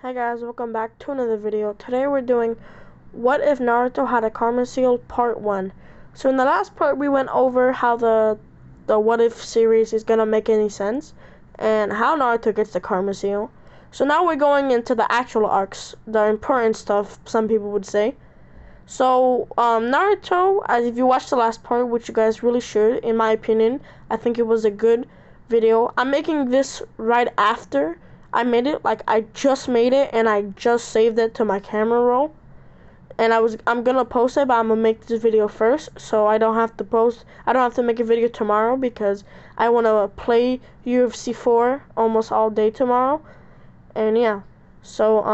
Hi guys, welcome back to another video. Today we're doing What If Naruto Had a Karma Seal Part 1. So in the last part we went over how the What If series is gonna make any sense and how Naruto gets the Karma Seal. So now we're going into the actual arcs, the important stuff some people would say. So Naruto, as if you watched the last part, which you guys really should, in my opinion, I think it was a good video. I'm making this right after I made it. Like, I just made it and I just saved it to my camera roll, and I'm gonna post it, but I'm gonna make this video first so I don't have to make a video tomorrow because I want to play UFC 4 almost all day tomorrow. And yeah, so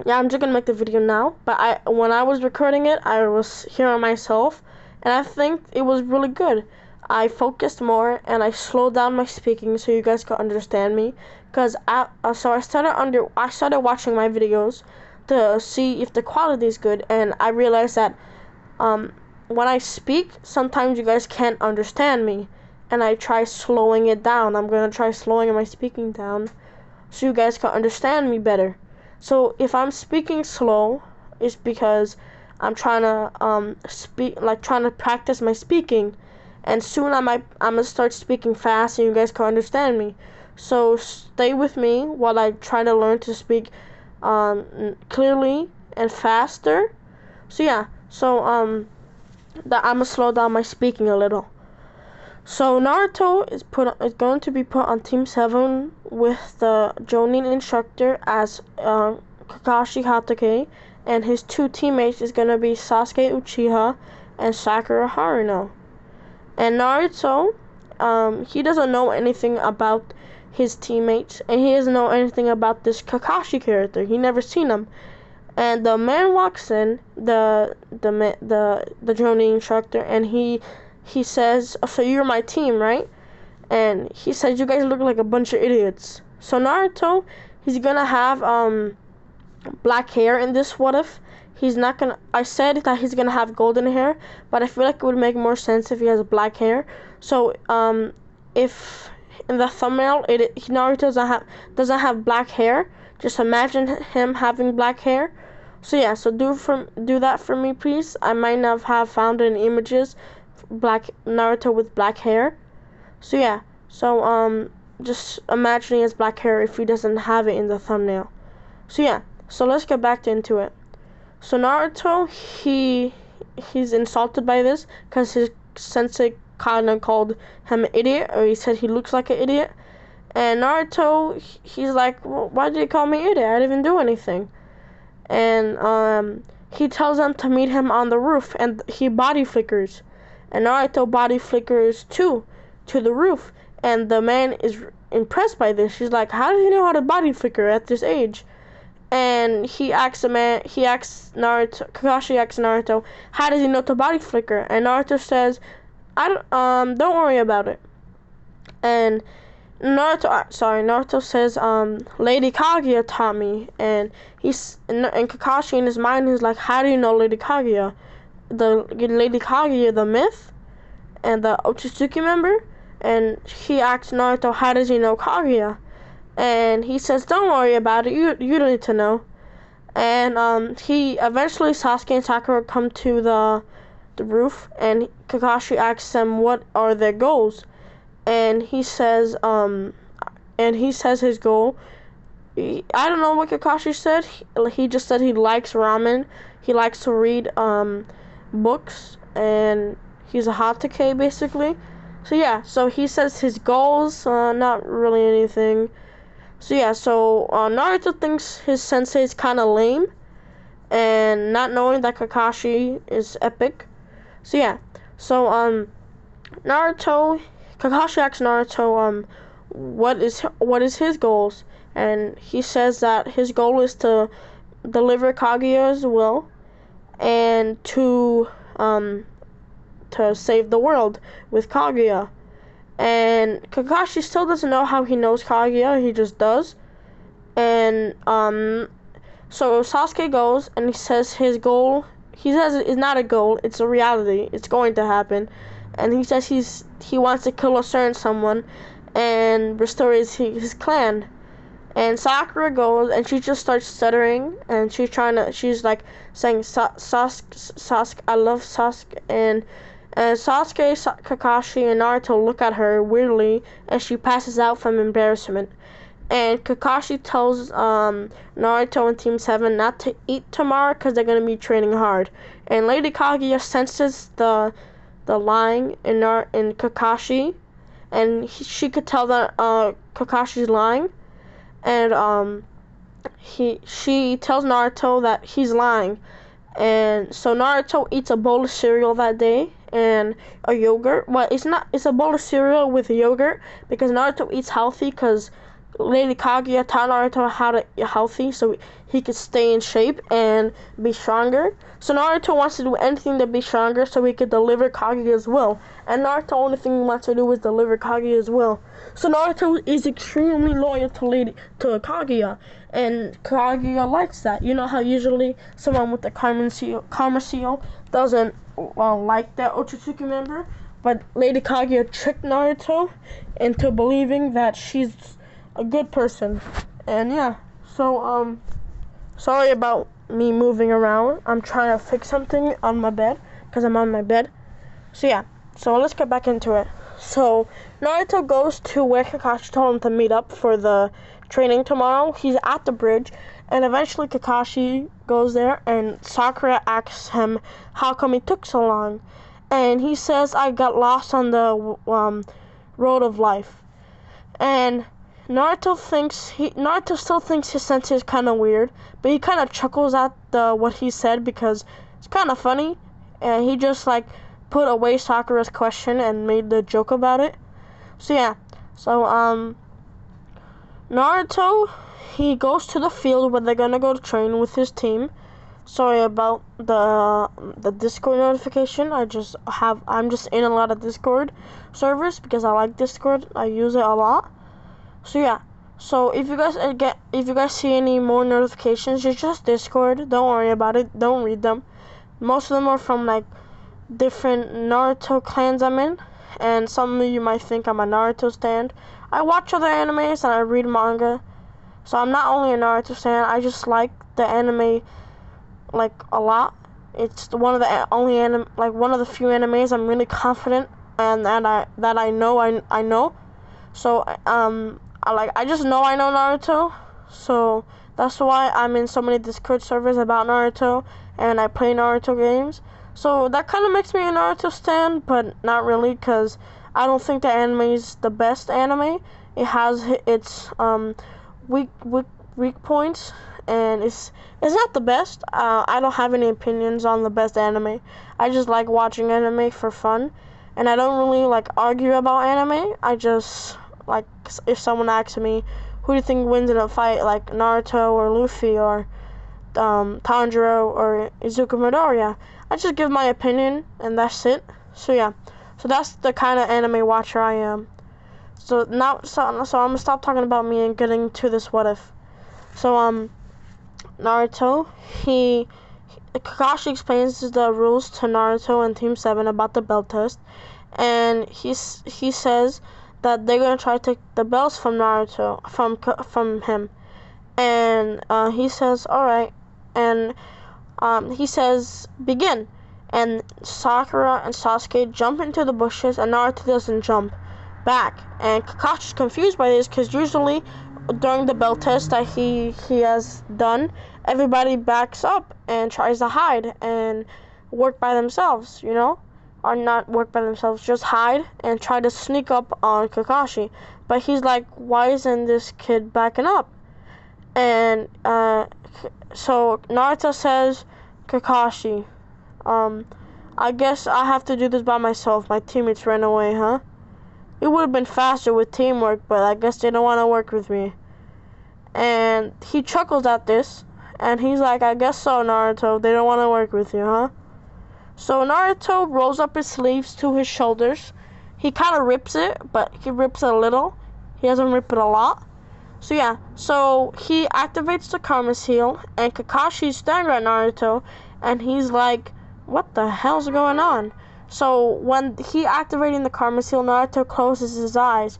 yeah, I'm just gonna make the video now, but when I was recording it, I was hearing myself, and I think it was really good. I focused more, and I slowed down my speaking so you guys could understand me, because I started watching my videos to see if the quality is good, and I realized that when I speak, sometimes you guys can't understand me, and I try slowing it down. I'm gonna try slowing my speaking down so you guys can understand me better. So if I'm speaking slow, it's because I'm trying to trying to practice my speaking, and soon I'm gonna start speaking fast and you guys can understand me. So stay with me while I try to learn to speak clearly and faster. So yeah, I'm gonna slow down my speaking a little. So Naruto is going to be put on Team 7 with the Jonin instructor as Kakashi Hatake, and his two teammates is gonna be Sasuke Uchiha and Sakura Haruno. And Naruto, he doesn't know anything about his teammates, and he doesn't know anything about this Kakashi character. He never seen him. And the man walks in, the Jonin instructor, and he says, "So you're my team, right?" And he says, "You guys look like a bunch of idiots." So Naruto, he's gonna have black hair in this What If. He's not gonna. I said that he's gonna have golden hair, but I feel like it would make more sense if he has black hair. So if in the thumbnail Naruto doesn't have black hair, just imagine him having black hair. So yeah, so do that for me, please. I might not have found any images black Naruto with black hair. So yeah, so just imagine he has black hair if he doesn't have it in the thumbnail. So yeah, so let's get back into it. So Naruto, he's insulted by this because his sensei kind of called him an idiot, or he said he looks like an idiot. And Naruto, he's like, well, why did you call me idiot? I didn't even do anything. And he tells them to meet him on the roof, and he body flickers. And Naruto body flickers too to the roof, and the man is impressed by this. She's like, how does he know how to body flicker at this age? And Kakashi asks Naruto, how does he know to body flicker? And Naruto says, don't worry about it. And Naruto says, Lady Kaguya taught me. And Kakashi in his mind is like, how do you know Lady Kaguya? The Lady Kaguya, the myth, and the Otsutsuki member. And he asks Naruto, how does he know Kaguya? And he says, don't worry about it, you don't need to know. And he eventually, Sasuke and Sakura come to the roof, and Kakashi asks them what are their goals. And he says his goal, I don't know what Kakashi said. He just said he likes ramen, he likes to read books, and he's a Hatake basically. So yeah, so he says his goals, not really anything. So yeah, so Naruto thinks his sensei is kind of lame, and not knowing that Kakashi is epic. So yeah, so Kakashi asks Naruto what is his goals, and he says that his goal is to deliver Kaguya's will and to save the world with Kaguya. And Kakashi still doesn't know how he knows Kaguya, he just does. And so Sasuke goes and he says his goal, he says it's not a goal, it's a reality, it's going to happen. And he says he wants to kill a certain someone and restore his clan. And Sakura goes and she just starts stuttering and she's like saying Sasuke, I love Sasuke, and Sasuke, Kakashi, and Naruto look at her weirdly and she passes out from embarrassment. And Kakashi tells Naruto and Team 7 not to eat tomorrow because they're going to be training hard. And Lady Kaguya senses the lying in Kakashi, and she could tell that Kakashi's lying. And she tells Naruto that he's lying. And so Naruto eats a bowl of cereal that day and a yogurt. Well, it's a bowl of cereal with yogurt because Naruto eats healthy because Lady Kaguya taught Naruto how to eat healthy so he could stay in shape and be stronger. So Naruto wants to do anything to be stronger so he could deliver Kaguya's will. And Naruto, only thing he wants to do is deliver Kaguya's will. So Naruto is extremely loyal to Kaguya, and Kaguya likes that. You know how usually someone with the Karma Seal doesn't like that Otsutsuki member, but Lady Kaguya tricked Naruto into believing that she's a good person. And yeah, so sorry about me moving around. I'm trying to fix something on my bed because I'm on my bed. So yeah, so let's get back into it. So Naruto goes to where Kakashi told him to meet up for the training tomorrow. He's at the bridge, and eventually Kakashi goes there, and Sakura asks him how come he took so long, and he says, I got lost on the road of life. And Naruto still thinks his sensei is kind of weird, but he kind of chuckles at what he said because it's kind of funny, and he just like put away Sakura's question and made the joke about it. So yeah, so Naruto, he goes to the field where they're gonna go to train with his team. Sorry about the Discord notification. I'm just in a lot of Discord servers because I like Discord. I use it a lot. So yeah, so if you guys see any more notifications, it's just Discord. Don't worry about it. Don't read them. Most of them are from like different Naruto clans I'm in, and some of you might think I'm a Naruto stan. I watch other animes and I read manga, so I'm not only a Naruto stan. I just like the anime like a lot. It's one of the one of the few animes I'm really confident and that I know. So I just know I know Naruto, so that's why I'm in so many Discord servers about Naruto, and I play Naruto games. So that kind of makes me a Naruto stan, but not really, because I don't think the anime is the best anime. It has its weak points, and it's not the best. I don't have any opinions on the best anime. I just like watching anime for fun, and I don't really like argue about anime. I just like, if someone asks me, who do you think wins in a fight, like Naruto or Luffy or Tanjiro or Izuku Midoriya, I just give my opinion and that's it. So yeah, so that's the kind of anime watcher I am. So now, so I'm gonna stop talking about me and getting to this what if. So Naruto, Kakashi explains the rules to Naruto and Team 7 about the belt test, and he says that they're gonna try to take the belts from Naruto, from him, and he says, all right, and he says, begin, and Sakura and Sasuke jump into the bushes, and Naruto doesn't jump back, and Kakashi's confused by this because usually during the belt test that he has done, everybody backs up and tries to hide and work by themselves, or not work by themselves, just hide and try to sneak up on Kakashi. But he's like, why isn't this kid backing up? And so Naruto says, Kakashi, I guess I have to do this by myself. My teammates ran away, huh? It would have been faster with teamwork, but I guess they don't want to work with me. And he chuckles at this, and he's like, I guess so, Naruto. They don't want to work with you, huh? So Naruto rolls up his sleeves to his shoulders. He kind of rips it, but he rips it a little. He doesn't rip it a lot. So yeah, so he activates the Karma Seal, and Kakashi's staring at Naruto, and he's like, what the hell's going on? So when he activating the Karma Seal, Naruto closes his eyes,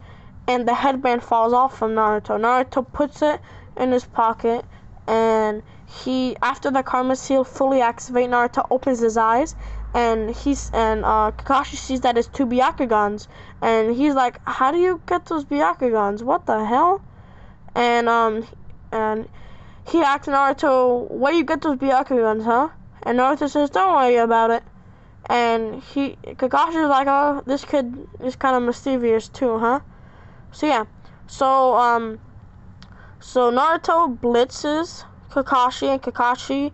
and the headband falls off from Naruto. Naruto puts it in his pocket, and after the Karma Seal fully activates, Naruto opens his eyes, and Kakashi sees that it's 2 Byakugans, and he's like, how do you get those Byakugans? What the hell? And he asks Naruto, where you get those Byakugans, huh? And Naruto says, don't worry about it. And Kakashi's like, oh, this kid is kind of mischievous too, huh? So yeah, so Naruto blitzes Kakashi, and Kakashi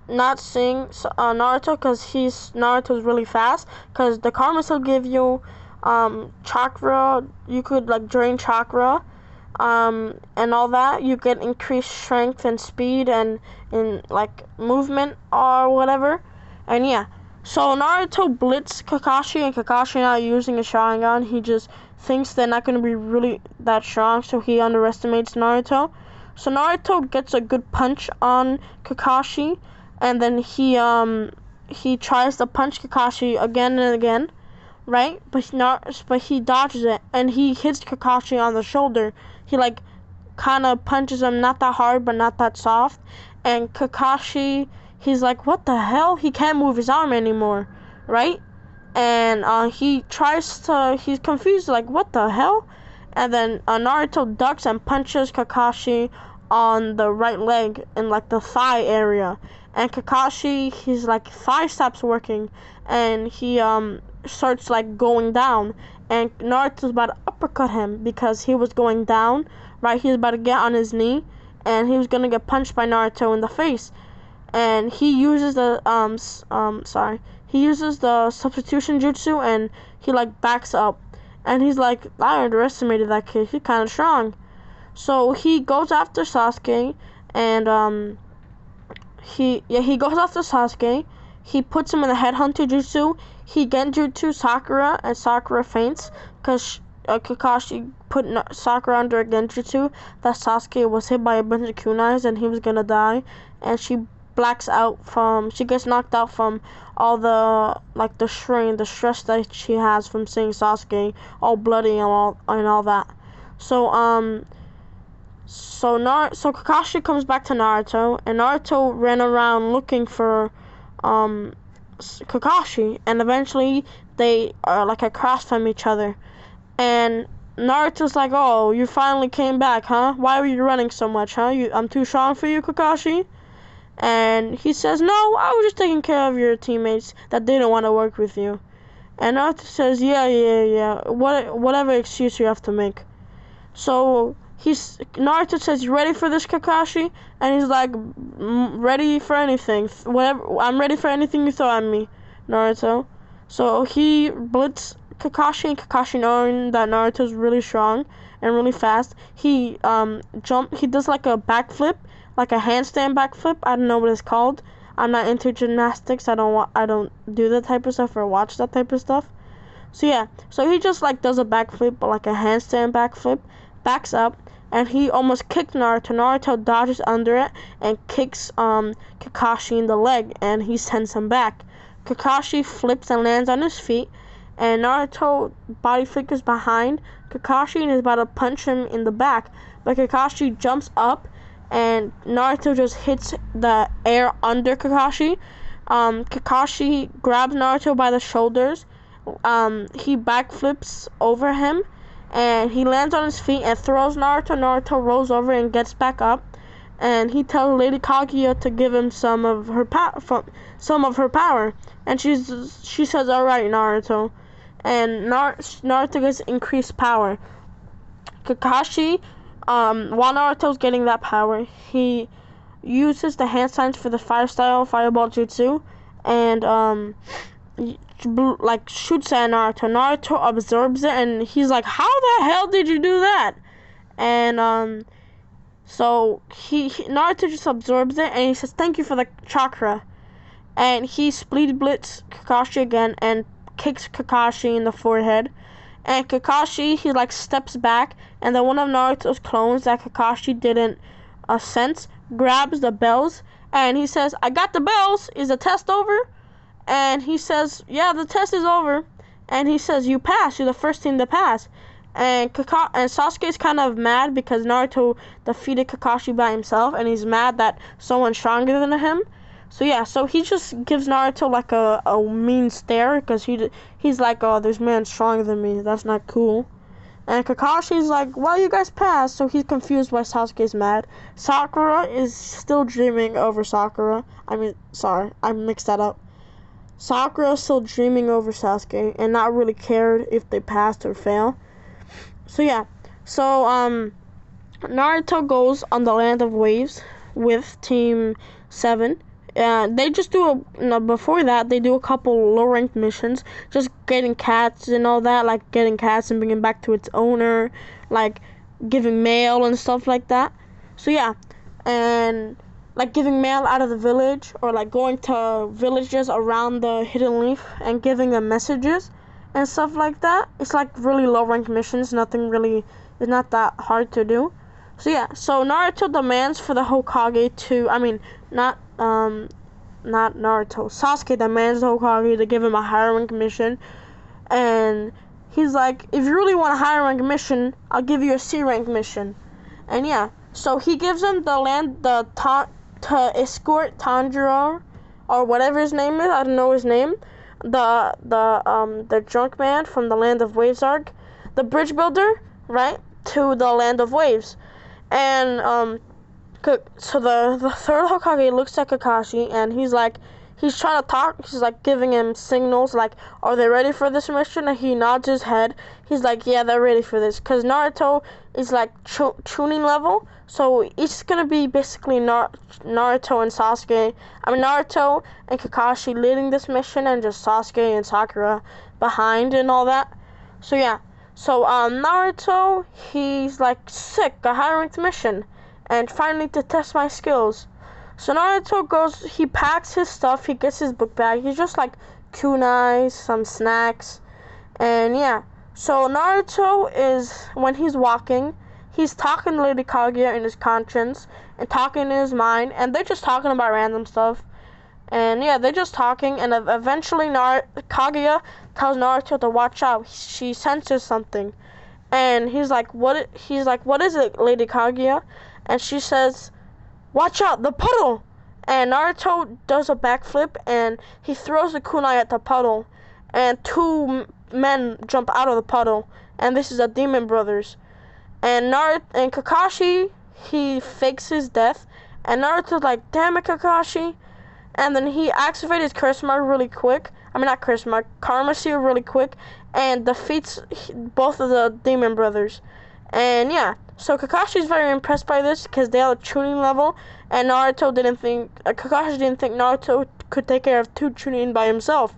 not seeing Naruto because Naruto's really fast. Because the Karma will give you chakra. You could like drain chakra, and all that. You get increased strength and speed and in like movement or whatever. And yeah, so Naruto blitzed Kakashi, and Kakashi not using a Sharingan. He just thinks they're not going to be really that strong, so he underestimates Naruto. So Naruto gets a good punch on Kakashi, and then he tries to punch Kakashi again and again, right? But he dodges it, and he hits Kakashi on the shoulder. He like kind of punches him, not that hard, but not that soft. And Kakashi, he's like, what the hell? He can't move his arm anymore, right? And he's confused, like, what the hell? And then Naruto ducks and punches Kakashi on the right leg in like the thigh area. And Kakashi, his like thigh stops working, and he starts like going down. And Naruto's about to uppercut him because he was going down, right? He was about to get on his knee, and he was gonna get punched by Naruto in the face. And he uses the substitution jutsu, and he like backs up, and he's like, I underestimated that kid. He's kind of strong. So he goes after Sasuke, and he goes after Sasuke. He puts him in the headhunter jutsu. He genjutsu Sakura, and Sakura faints because Kakashi put Sakura under a genjutsu that Sasuke was hit by a bunch of kunais and he was gonna die, and she gets knocked out from all the like the stress that she has from seeing Sasuke all bloody and all that. So Kakashi comes back to Naruto, and Naruto ran around looking for Kakashi, and eventually they are like across from each other. And Naruto's like, oh, you finally came back, huh? Why were you running so much, huh? I'm too strong for you, Kakashi? And he says, no, I was just taking care of your teammates that didn't want to work with you. And Naruto says, yeah, whatever excuse you have to make. So Naruto says, you ready for this, Kakashi? And he's like, ready for anything. Whatever, I'm ready for anything you throw at me, Naruto. So he blitzed Kakashi, and Kakashi, knowing that Naruto's really strong and really fast, he does like a backflip, like a handstand backflip. I don't know what it's called. I'm not into gymnastics. I don't do that type of stuff or watch that type of stuff. So yeah, so he just like does a backflip, but like a handstand backflip, backs up, and he almost kicked Naruto. Naruto dodges under it and kicks Kakashi in the leg, and he sends him back. Kakashi flips and lands on his feet, and Naruto body flickers behind Kakashi and is about to punch him in the back, but Kakashi jumps up, and Naruto just hits the air under Kakashi. Kakashi grabs Naruto by the shoulders. He backflips over him, and he lands on his feet and throws Naruto. Naruto rolls over and gets back up, and he tells Lady Kaguya to give him some of her power. And she says, "All right, Naruto." And Naruto gets increased power. Kakashi, while Naruto's getting that power, he uses the hand signs for the fire-style fireball jutsu, and like shoots at Naruto. Naruto absorbs it, and he's like, "How the hell did you do that?" And so Naruto just absorbs it, and he says, "Thank you for the chakra." And he speed blitz Kakashi again and kicks Kakashi in the forehead. And Kakashi, he like steps back, and then one of Naruto's clones that Kakashi didn't sense grabs the bells, and he says, "I got the bells. Is the test over?" And he says, "Yeah, the test is over." And he says, "You passed. You're the first team to pass." And Sasuke's kind of mad because Naruto defeated Kakashi by himself, and he's mad that someone's stronger than him. So yeah, so he just gives Naruto like a mean stare because he's like, oh, this man's stronger than me. That's not cool. And Kakashi's like, well, you guys passed, so he's confused why Sasuke's mad. Sakura is still dreaming over Sakura. Sorry, I mixed that up. Sakura's still dreaming over Sasuke and not really cared if they passed or fail. So yeah, Naruto goes on the Land of Waves with Team 7. They just before that, they do a couple low-ranked missions, just getting cats and all that, like getting cats and bringing back to its owner, like giving mail and stuff like that. So yeah, and like giving mail out of the village, or like going to villages around the Hidden Leaf and giving them messages and stuff like that. It's like really low-ranked missions, it's not that hard to do. So yeah, so Naruto demands for the Hokage not Naruto. Sasuke demands the Hokage to give him a higher rank mission, and he's like, if you really want a higher rank mission, I'll give you a C rank mission. And yeah, so he gives him to escort Tanjiro, or whatever his name is, I don't know his name, the drunk man from the Land of Waves arc, the bridge builder, right, to the Land of Waves. And so the third Hokage looks at Kakashi, and he's trying to talk. He's like giving him signals, like, are they ready for this mission? And he nods his head. He's like, yeah, they're ready for this, because Naruto is like tuning level, so it's gonna be basically Naruto and Kakashi leading this mission, and just Sasuke and Sakura behind and all that. So yeah, so Naruto, he's like, sick, a high ranked mission, and finally to test my skills. So Naruto goes, he packs his stuff, he gets his book bag, he's just like kunais, some snacks, and yeah. So Naruto is, when he's walking, he's talking to Lady Kaguya in his conscience, and talking in his mind, and they're just talking about random stuff. And yeah, they're just talking, and eventually Kaguya tells Naruto to watch out. She senses something. And he's like, what is it, Lady Kaguya? And she says, watch out, the puddle! And Naruto does a backflip, and he throws the kunai at the puddle, and two men jump out of the puddle, and this is the Demon Brothers. And Kakashi, he fakes his death, and Naruto's like, damn it, Kakashi. And then he activates his curse mark really quick. Not curse mark, Karma Seal really quick, and defeats both of the Demon Brothers. And yeah, so Kakashi's very impressed by this because they have a tuning level, and Kakashi didn't think Naruto could take care of two tuning by himself.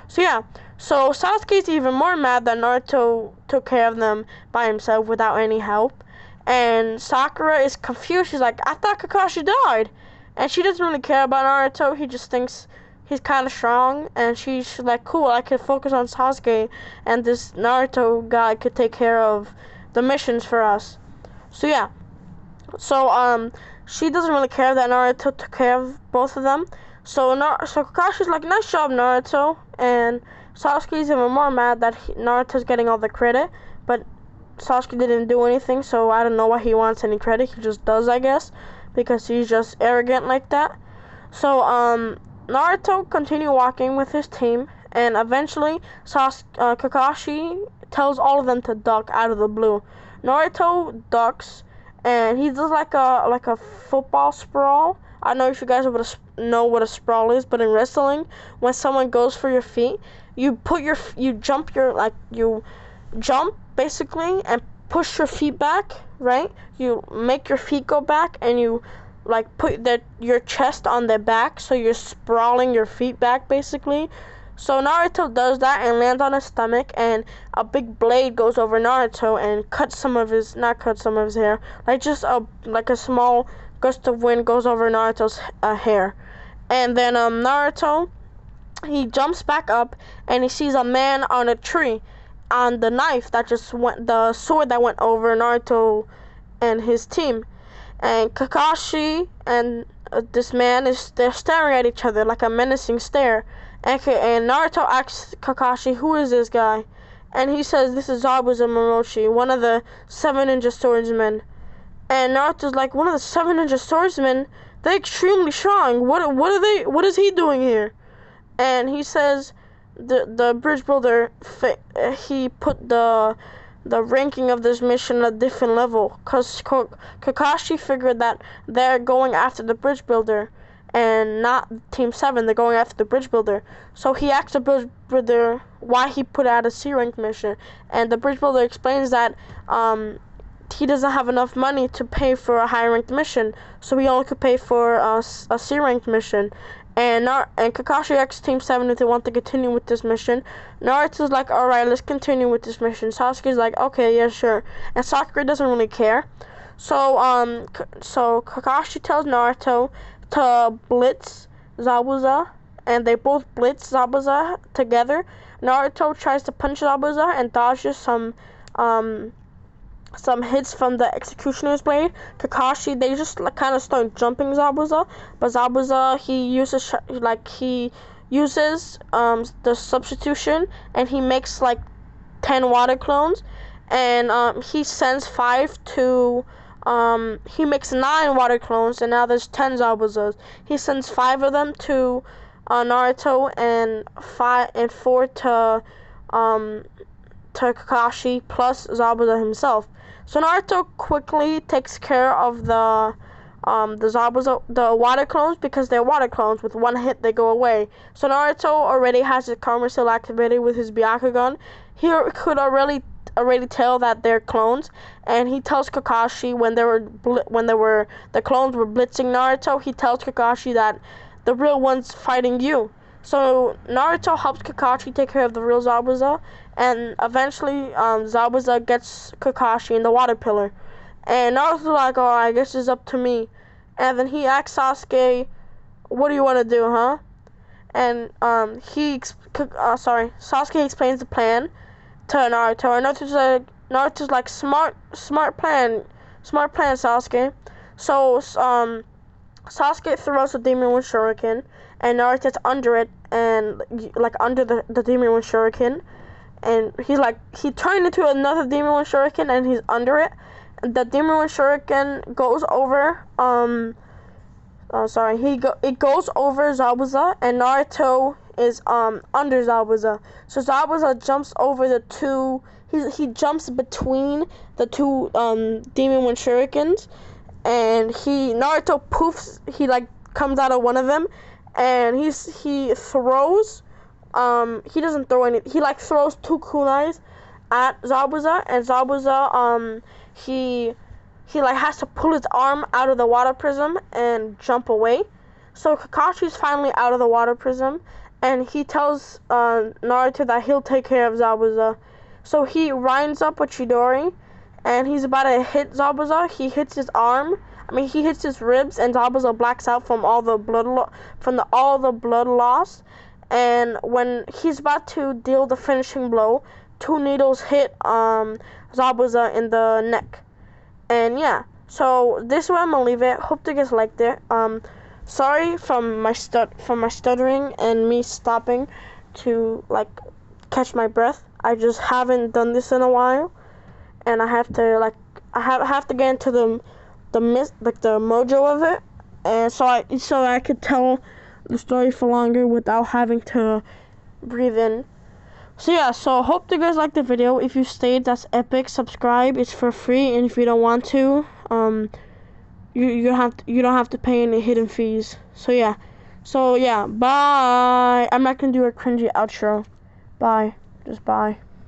So yeah, so Sasuke's even more mad that Naruto took care of them by himself without any help. And Sakura is confused. She's like, I thought Kakashi died. And she doesn't really care about Naruto. He just thinks he's kind of strong. And she's like, cool, I could focus on Sasuke, and this Naruto guy could take care of the missions for us. So yeah. So she doesn't really care that Naruto took care of both of them. So Kakashi's like, nice job, Naruto. And Sasuke's even more mad that Naruto's getting all the credit, but Sasuke didn't do anything, so I don't know why he wants any credit. He just does, I guess, because he's just arrogant like that. So Naruto continued walking with his team, and eventually Kakashi tells all of them to duck out of the blue. Naruto ducks, and he does like a football sprawl. I don't know if you guys know what a sprawl is, but in wrestling, when someone goes for your feet, you jump basically and push your feet back, right? You make your feet go back, and you like put your chest on their back, so you're sprawling your feet back basically. So Naruto does that and lands on his stomach, and a big blade goes over Naruto and not cuts some of his hair, like just a small gust of wind goes over Naruto's hair. And then Naruto, he jumps back up, and he sees a man on a tree on the sword that went over Naruto and his team. And Kakashi and this man they're staring at each other like a menacing stare. And Naruto asks Kakashi, who is this guy? and he says this is Zabuza Moroshi, one of the 7 ninja swordsmen. And Naruto's like, one of the 7 ninja swordsmen? They're extremely strong. What is he doing here? And he says the bridge builder, he put the ranking of this mission at a different level, because Kakashi figured that they're going after the bridge builder and not Team 7. They're going after the bridge builder. So he asked the bridge builder why he put out a C-rank mission, and the bridge builder explains that he doesn't have enough money to pay for a high-ranked mission, so he only could pay for a C-ranked mission. And Kakashi asked Team 7 if they want to continue with this mission. Naruto's like, alright, let's continue with this mission. Sasuke's like, okay, yeah, sure. And Sakura doesn't really care. So Kakashi tells Naruto to blitz Zabuza, and they both blitz Zabuza together. Naruto tries to punch Zabuza and dodges some hits from the Executioner's Blade. Kakashi, they just kind of start jumping Zabuza, but Zabuza, he uses the substitution, and he makes like 10 water clones, and he sends 5 to he makes 9 water clones, and now there's 10 Zabuzas. He sends 5 of them to Naruto, and 4 to Kakashi, plus Zabuza himself. So Naruto quickly takes care of the Zabuza, the water clones, because they're water clones. With one hit, they go away. So Naruto already has his Karma Seal activated with his Byakugan. He could already tell that they're clones, and he tells Kakashi when the clones were blitzing Naruto. He tells Kakashi that the real one's fighting you. So Naruto helps Kakashi take care of the real Zabuza, and eventually Zabuza gets Kakashi in the water pillar. And Naruto's like, oh, I guess it's up to me. And then he asks Sasuke, what do you want to do, huh? And Sasuke explains the plan to Naruto, and Naruto's like, smart plan, Sasuke. So Sasuke throws the Demon Wind Shuriken, and Naruto's under it, and like under the Demon Wind Shuriken, and he turned into another Demon Wind Shuriken, and he's under it. The Demon Wind Shuriken goes over it goes over Zabuza, and Naruto is under Zabuza. So Zabuza jumps over the two. He jumps between the two Demon Wind Shurikens, and Naruto poofs. He comes out of one of them, and he throws. He doesn't throw any. He throws 2 kunais at Zabuza, and Zabuza he has to pull his arm out of the water prism and jump away. So Kakashi's finally out of the water prism, and he tells Naruto that he'll take care of Zabuza. So he winds up with Chidori, and he's about to hit Zabuza. He hits his arm. He hits his ribs, and Zabuza blacks out from all the blood loss. And when he's about to deal the finishing blow, 2 needles hit Zabuza in the neck. And yeah, so this is where I'm gonna leave it. Hope you guys liked it. Sorry from my stuttering and me stopping to catch my breath. I just haven't done this in a while, and I have to have to get into the mojo of it, and so I could tell the story for longer without having to breathe in. So yeah, so hope you guys liked the video. If you stayed, that's epic. Subscribe, it's for free, and if you don't want to, you don't have to pay any hidden fees. So yeah, bye. I'm not gonna do a cringy outro. Bye. Just bye.